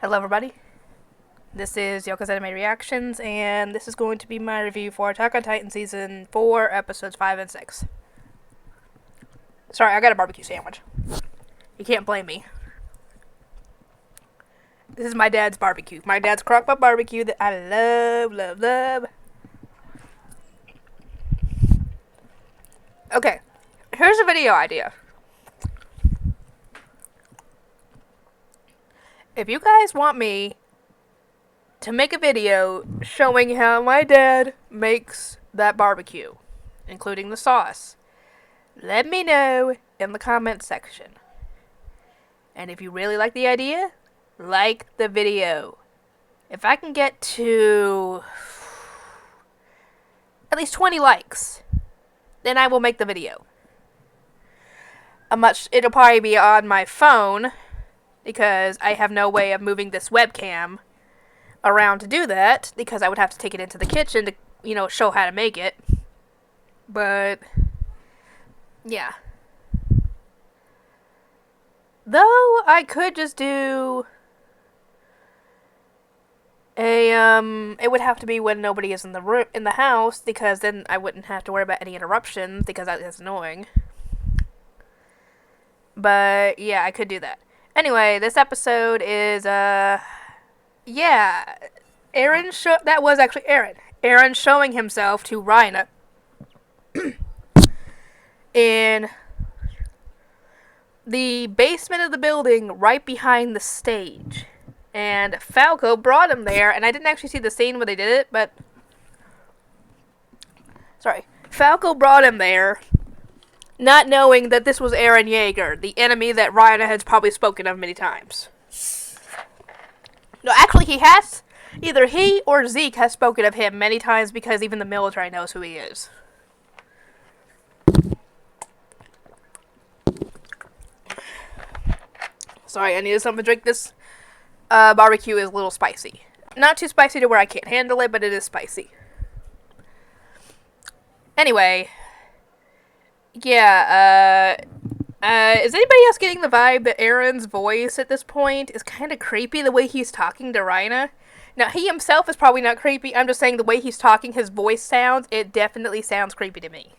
Hello everybody, this is Yoko's Anime Reactions, and this is going to be my review for Attack on Titan Season 4, Episodes 5 and 6. Sorry, I got a barbecue sandwich. You can't blame me. This is my dad's barbecue. My dad's crock-pot barbecue that I love. Okay, here's a video idea. If you guys want me to make a video showing how my dad makes that barbecue, including the sauce, let me know in the comment section. And if you really like the idea, like the video. If I can get to at least 20 likes, then I will make the video. It'll probably be on my phone, because I have no way of moving this webcam around to do that, because I would have to take it into the kitchen to, show how to make it. But, yeah. Though, I could just do it would have to be when nobody is in the house, because then I wouldn't have to worry about any interruptions, because that's annoying. But, yeah, I could do that. Anyway, this episode is, that was actually Eren. Eren showing himself to Reina in the basement of the building right behind the stage. And Falco brought him there, and I didn't actually see the scene where they did it, but Falco brought him there, not knowing that this was Eren Yeager, the enemy that Reina has probably spoken of many times. No, actually either he or Zeke has spoken of him many times, because even the military knows who he is. Sorry, I needed something to drink. This barbecue is a little spicy. Not too spicy to where I can't handle it, but it is spicy. Anyway, yeah, is anybody else getting the vibe that Eren's voice at this point is kind of creepy, the way he's talking to Reina? Now, he himself is probably not creepy. I'm just saying the way he's talking, his voice sounds, it definitely sounds creepy to me.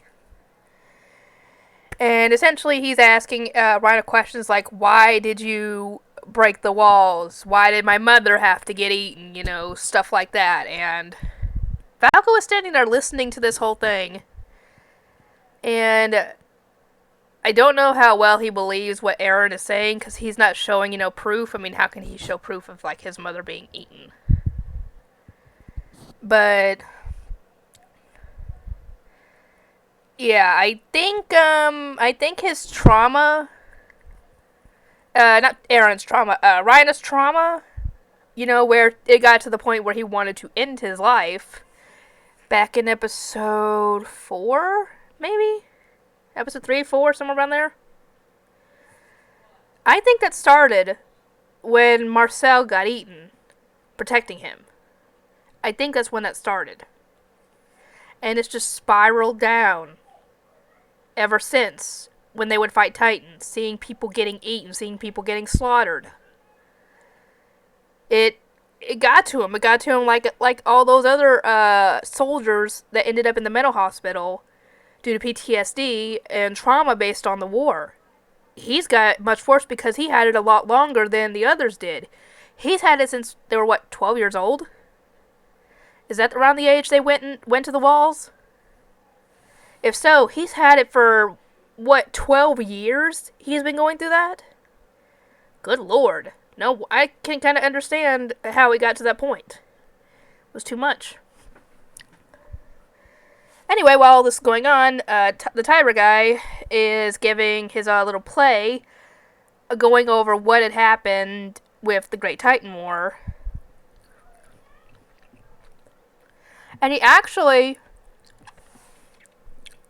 And essentially, he's asking Reina questions like, why did you break the walls? Why did my mother have to get eaten? Stuff like that. And Falco is standing there listening to this whole thing. And I don't know how well he believes what Eren is saying, because he's not showing, proof. I mean, how can he show proof of, his mother being eaten? But yeah, I think his trauma, not Eren's trauma, Reina's trauma, where it got to the point where he wanted to end his life, back in episode 4, maybe? Episode 3, 4, somewhere around there? I think that started when Marcel got eaten, protecting him. I think that's when that started. And it's just spiraled down ever since, when they would fight Titans, seeing people getting eaten, seeing people getting slaughtered. It got to him. It got to him like all those other soldiers that ended up in the mental hospital due to PTSD and trauma based on the war. He's got much worse because he had it a lot longer than the others did. He's had it since they were, 12 years old? Is that around the age they went to the walls? If so, he's had it for, 12 years he's been going through that? Good lord. No, I can kind of understand how he got to that point. It was too much. Anyway, while all this is going on, the Tyra guy is giving his little play, going over what had happened with the Great Titan War. And he actually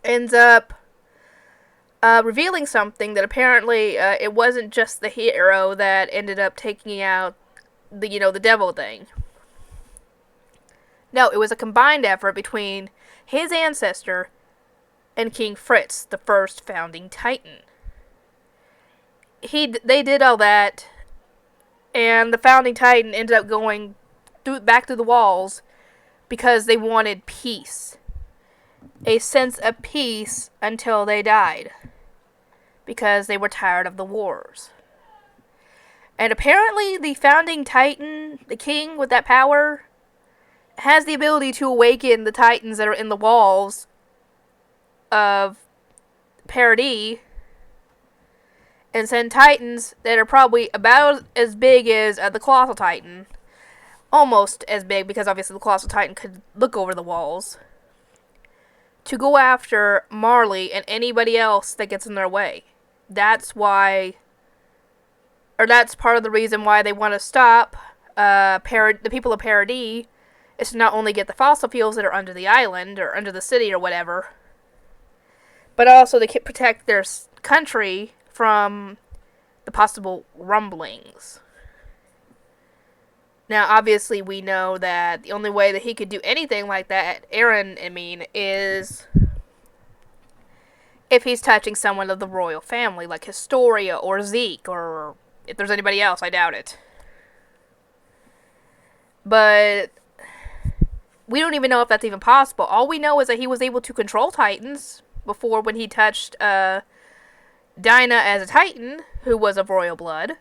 ends up revealing something that apparently it wasn't just the hero that ended up taking out the devil thing. No, it was a combined effort between his ancestor and King Fritz, the first founding Titan. They did all that And the founding Titan ended up going back through the walls because they wanted peace. A sense of peace until they died. Because they were tired of the wars. And apparently the founding Titan, the king with that power, has the ability to awaken the Titans that are in the walls of Paradis and send Titans that are probably about as big as the Colossal Titan. Almost as big, because obviously the Colossal Titan could look over the walls. To go after Marley and anybody else that gets in their way. That's why, or that's part of the reason why they want to stop the people of Paradis, is to not only get the fossil fuels that are under the island, or under the city, or whatever, but also to protect their country from the possible rumblings. Now, obviously, we know that the only way that he could do anything like that, Eren, is if he's touching someone of the royal family, like Historia or Zeke, or if there's anybody else, I doubt it. But we don't even know if that's even possible. All we know is that he was able to control Titans before, when he touched Dinah as a Titan, who was of royal blood.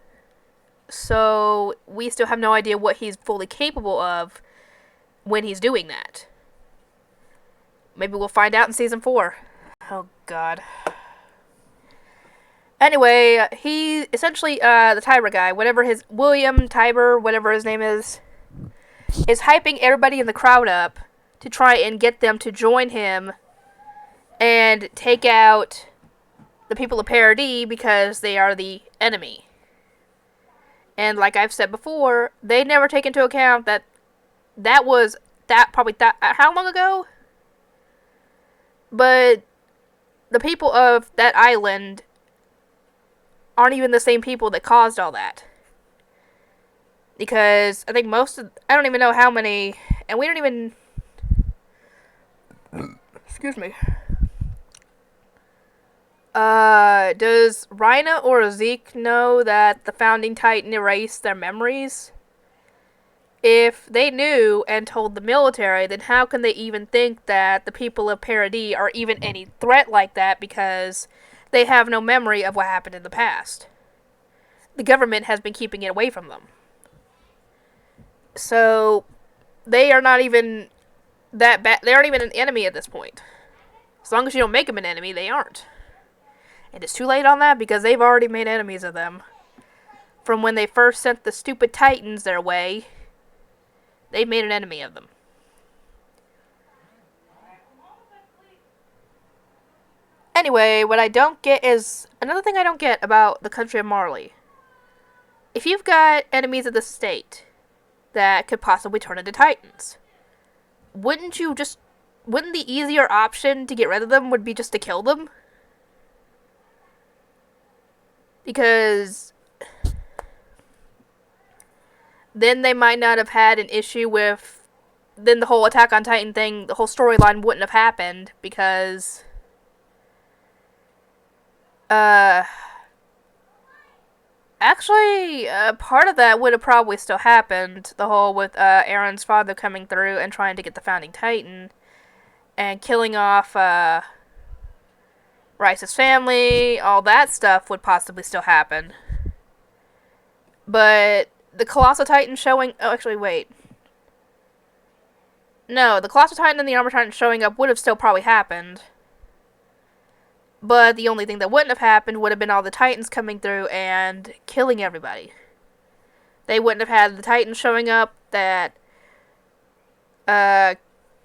So we still have no idea what he's fully capable of when he's doing that. Maybe we'll find out in season 4. Oh, God. Anyway, he essentially, the Tiber guy, whatever his, William Tiber, whatever his name is hyping everybody in the crowd up to try and get them to join him and take out the people of Paradis because they are the enemy. And like I've said before, they never take into account that was probably how long ago? But the people of that island aren't even the same people that caused all that. Because I think I don't even know how many, and we don't even, excuse me. Does Rhina or Zeke know that the founding Titan erased their memories? If they knew and told the military, then how can they even think that the people of Paradis are even any threat like that, because they have no memory of what happened in the past? The government has been keeping it away from them. So, they are not even that bad. They aren't even an enemy at this point. As long as you don't make them an enemy, they aren't. And it's too late on that, because they've already made enemies of them. From when they first sent the stupid Titans their way, they made an enemy of them. Anyway, what I don't get is, another thing I don't get about the country of Marley. If you've got enemies of the state that could possibly turn into Titans, wouldn't the easier option to get rid of them would be just to kill them? Because then they might not have had an issue with, then the whole Attack on Titan thing, the whole storyline wouldn't have happened, because actually, part of that would have probably still happened. The whole with Eren's father coming through and trying to get the founding Titan and killing off Rice's family, all that stuff would possibly still happen. But the Colossal Titan showing... Oh, actually, wait. No, the Colossal Titan and the Armor Titan showing up would have still probably happened. But the only thing that wouldn't have happened would have been all the Titans coming through and killing everybody. They wouldn't have had the Titans showing up that,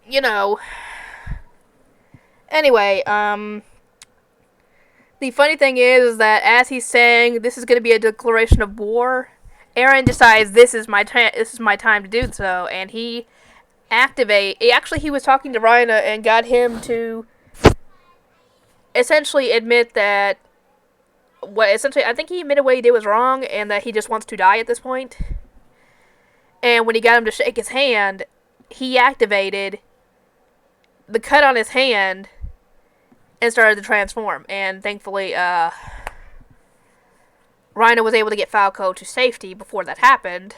you know... Anyway, the funny thing is that as he's saying this is going to be a declaration of war, Eren decides this is my time to do so, and he was talking to Rhina and got him to essentially admit that I think he admitted what he did was wrong, and that he just wants to die at this point. And when he got him to shake his hand, he activated the cut on his hand and started to transform. And thankfully, Rhino was able to get Falco to safety before that happened.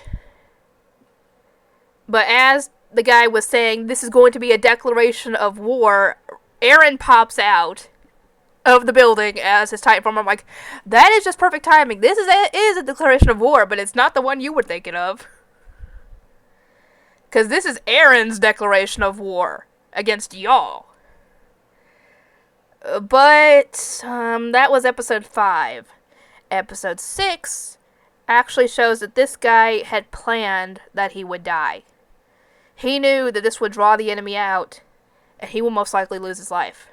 But as the guy was saying, this is going to be a declaration of war, Eren pops out of the building as his Titan form. I'm like, that is just perfect timing. This is a declaration of war, but it's not the one you were thinking of. Because this is Eren's declaration of war against y'all. But that was episode 5. Episode 6 actually shows that this guy had planned that he would die. He knew that this would draw the enemy out, and he will most likely lose his life.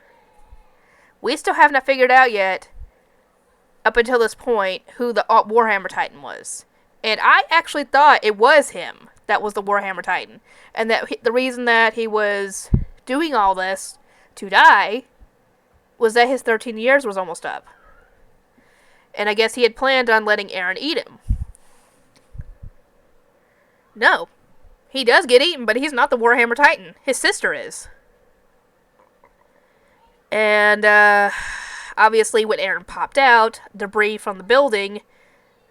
We still have not figured out yet, up until this point, who the Warhammer Titan was. And I actually thought it was him that was the Warhammer Titan. And that the reason that he was doing all this to die was that his 13 years was almost up. And I guess he had planned on letting Eren eat him. No. He does get eaten, but he's not the Warhammer Titan. His sister is. And, obviously when Eren popped out, debris from the building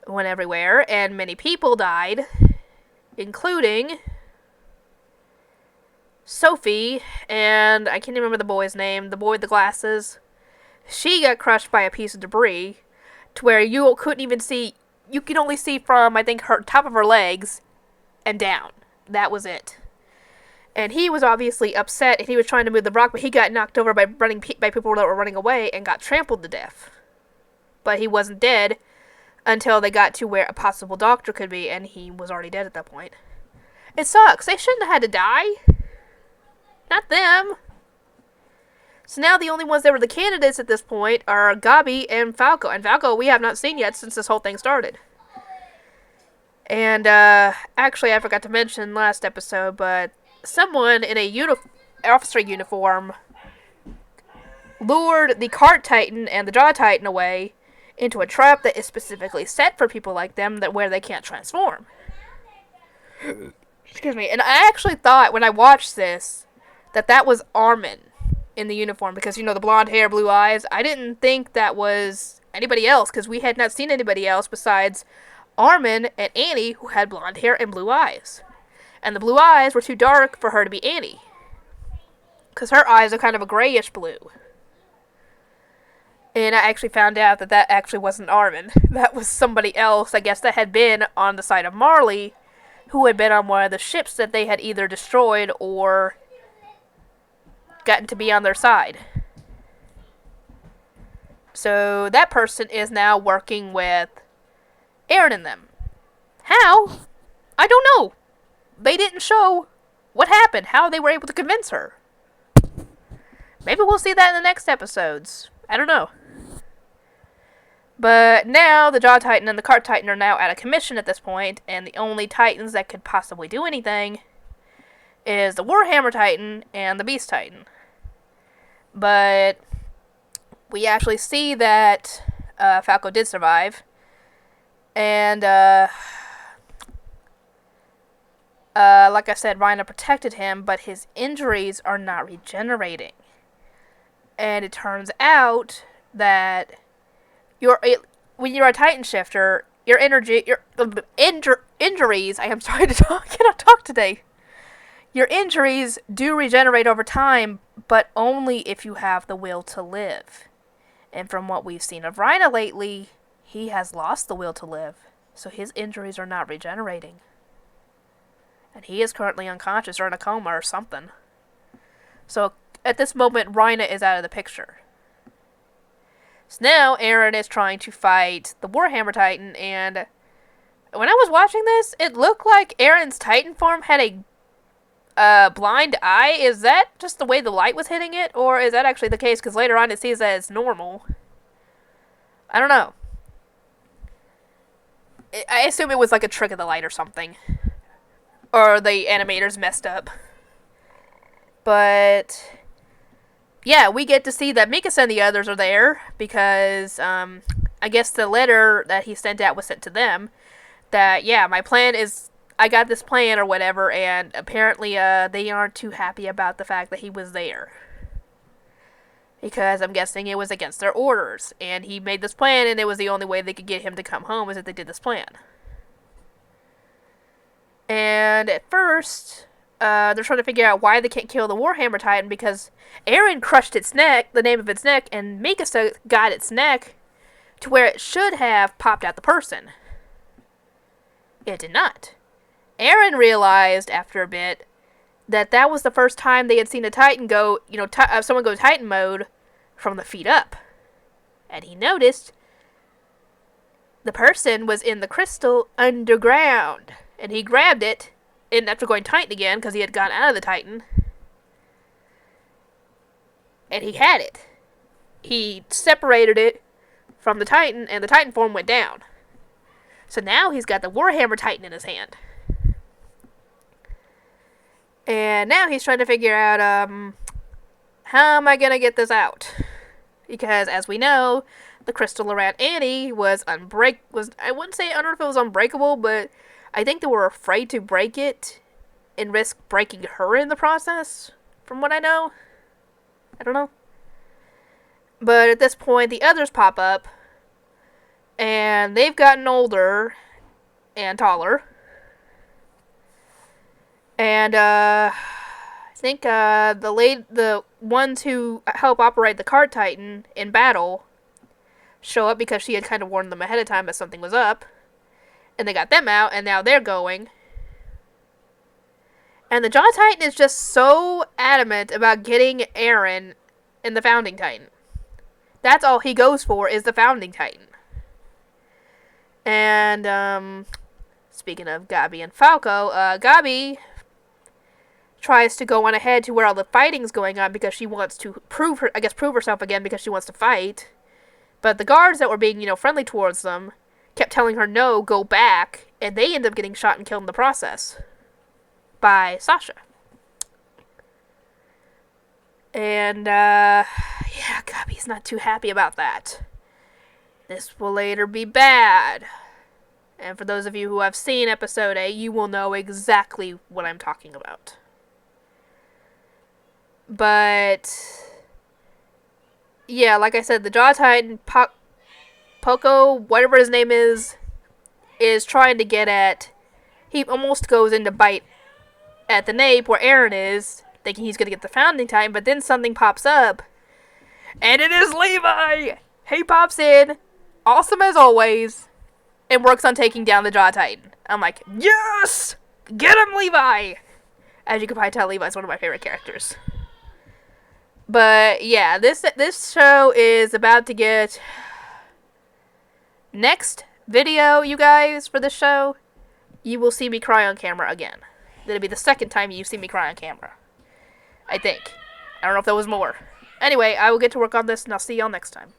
went everywhere, and many people died, including Sophie, and I can't remember the boy's name, the boy with the glasses. She got crushed by a piece of debris, to where you couldn't even see, you could only see from, I think, her top of her legs and down. That was it. And he was obviously upset, and he was trying to move the rock, but he got knocked over by people that were running away and got trampled to death. But he wasn't dead until they got to where a possible doctor could be, and he was already dead at that point. It sucks. They shouldn't have had to die. Not them. So now the only ones that were the candidates at this point are Gabi and Falco. And Falco we have not seen yet since this whole thing started. And, actually I forgot to mention last episode, but someone in a officer uniform lured the Cart Titan and the Jaw Titan away into a trap that is specifically set for people like them where they can't transform. Excuse me. And I actually thought when I watched this that was Armin in the uniform, because, the blonde hair, blue eyes. I didn't think that was anybody else, because we had not seen anybody else besides Armin and Annie, who had blonde hair and blue eyes. And the blue eyes were too dark for her to be Annie, because her eyes are kind of a grayish blue. And I actually found out that actually wasn't Armin. That was somebody else, I guess, that had been on the side of Marley, who had been on one of the ships that they had either destroyed or gotten to be on their side. So that person is now working with Eren and them. How? I don't know. They didn't show what happened, how they were able to convince her. Maybe we'll see that in the next episodes. I don't know. But now the Jaw Titan and the Cart Titan are now out of commission at this point, and the only Titans that could possibly do anything is the Warhammer Titan and the Beast Titan. But we actually see that Falco did survive, and like I said, Rhino protected him, but his injuries are not regenerating. And it turns out that when you're a Titan shifter, your injuries, I am sorry to talk, I cannot talk today. Your injuries do regenerate over time, but only if you have the will to live. And from what we've seen of Rhino lately, he has lost the will to live, so his injuries are not regenerating. And he is currently unconscious or in a coma or something. So at this moment, Rhino is out of the picture. So now Eren is trying to fight the Warhammer Titan, and when I was watching this, it looked like Eren's Titan form had a blind eye. Is that just the way the light was hitting it, or is that actually the case? Because later on it sees that it's normal. I don't know. I assume it was like a trick of the light or something. Or the animators messed up. But yeah, we get to see that Mikasa and the others are there because I guess the letter that he sent out was sent to them. That, yeah, my plan is, I got this plan or whatever, and apparently they aren't too happy about the fact that he was there. Because I'm guessing it was against their orders. And he made this plan, and it was the only way they could get him to come home is if they did this plan. And at first, they're trying to figure out why they can't kill the Warhammer Titan, because Eren crushed its neck, the nape of its neck, and Mikasa got its neck to where it should have popped out the person. It did not. Eren realized after a bit that that was the first time they had seen a Titan go, someone go Titan mode from the feet up. And he noticed the person was in the crystal underground. And he grabbed it, and after going Titan again, because he had gotten out of the Titan, and he had it. He separated it from the Titan, and the Titan form went down. So now he's got the Warhammer Titan in his hand. And now he's trying to figure out, how am I going to get this out? Because, as we know, the crystal around Annie was I wouldn't say, I don't know if it was unbreakable, but I think they were afraid to break it and risk breaking her in the process, from what I know. I don't know. But at this point, the others pop up, and they've gotten older and taller. And, I think, the ones who help operate the Card Titan in battle show up because she had kind of warned them ahead of time that something was up. And they got them out, and now they're going. And the Jaw Titan is just so adamant about getting Eren in the Founding Titan. That's all he goes for, is the Founding Titan. And, speaking of Gabi and Falco, Gabi tries to go on ahead to where all the fighting's going on because she wants to prove herself again because she wants to fight. But the guards that were being, friendly towards them kept telling her, no, go back, and they end up getting shot and killed in the process by Sasha. And, Gabi's not too happy about that. This will later be bad. And for those of you who have seen episode 8, you will know exactly what I'm talking about. But, yeah, like I said, the Jaw Titan, Poco, whatever his name is trying to get at. He almost goes in to bite at the nape where Eren is, thinking he's going to get the Founding Titan, but then something pops up, and it is Levi! He pops in, awesome as always, and works on taking down the Jaw Titan. I'm like, yes! Get him, Levi! As you can probably tell, Levi's one of my favorite characters. But, yeah, this show is about to get... Next video, you guys, for this show, you will see me cry on camera again. That'll be the second time you see me cry on camera. I think. I don't know if there was more. Anyway, I will get to work on this, and I'll see y'all next time.